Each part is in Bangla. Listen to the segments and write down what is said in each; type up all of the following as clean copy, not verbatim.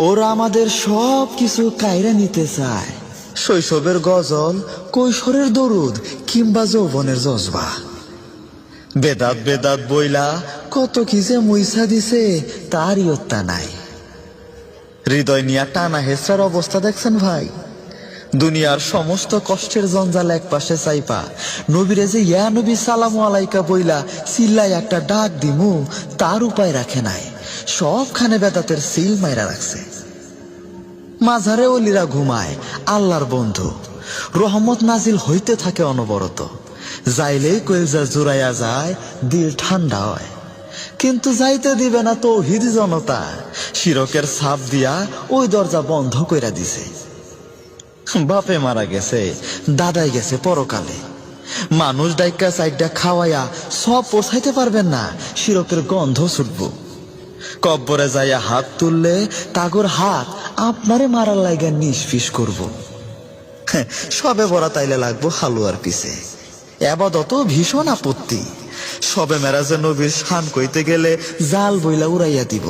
ওরা আমাদের সব কিছু কাইরা নিতে চায়, শৈশবের গজল, কৈশোরের দরুদ কিংবা যৌবনের জজবা। বেদাত বেদাত বইলা কত কি যে মুইসা দিছে তার ইয়ত্তা নাই। হৃদয় নিয়া টানা হেসরার অবস্থা দেখছেন ভাই? দুনিয়ার সমস্ত কষ্টের জঞ্জাল এক পাশে চাইপা নবীরে যে ইয়া নবী সালামু আলাইকা বইলা চিল্লাই একটা ডাক দিমু তার উপায় রাখে নাই। সবখানে বেদাতের সিল মাইরা রাখছে। মাঝারে ওলিরা ঘুমায়, আল্লাহর বন্ধু রহমত নাজিল হইতে থাকে অনবরত। যাইলেই কইলজা জুড়াইয়া যায়, দিল ঠান্ডা হয়। কিন্তু যাইতে দিবে না তৌহিদ জনতা, শিরকের ছাপ দিয়া ওই দরজা বন্ধ কইরা দিছে। বাপে মারা গেছে, দাদাই গেছে পরকালে। মানুষ ডাইকা চাইডা খাওয়াইয়া সব পোষাইতে পারবেন না, শিরকের গন্ধ ছুটব। কব্বরে যাইয়া হাত তুললে তাগর হাত আপনারে মারার লাইগা নিষ্ফিস করব। সবে বড়া তাইলে লাগবো হালুয়ার পিছে। আবাদত ভীষণ আপত্তি। সবে মেরাজে নবীর শান কইতে গেলে জাল বইলা উড়াইয়া দিব।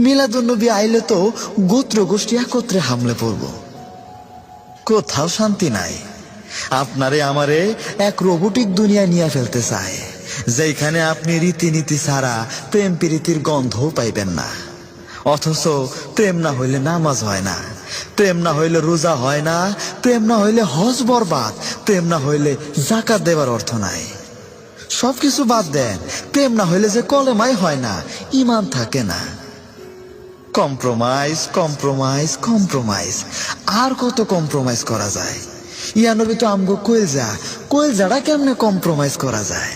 মিলাদুন নবী আইলে তো গোত্র গোষ্ঠী একত্রে হামলে পড়ব। কোথাও শান্তি নাই। আপনারে আমারে এক রোবোটিক দুনিয়া নিয়ে ফেলতে চায়, যেখানে আপনি রীতিনীতি ছাড়া প্রেম প্রীতির গন্ধও পাইবেন না। অথচ প্রেম না হইলে নামাজ হয় না, প্রেম না হইলে রোজা হয় না, প্রেম না হইলে হজ বরবাদ, প্রেম না হইলে যাকাত দেবার অর্থ নাই। সবকিছু বাদ দেন, প্রেম না হইলে যে কলেমাই হয় না, ঈমান থাকে না। কম্প্রোমাইজ কম্প্রোমাইজ কম্প্রোমাইজ, আর কত কম্প্রোমাইজ করা যায়? ইয়া নবী তো আমগো কইলজাটা কেমনে কম্প্রোমাইজ করা যায়?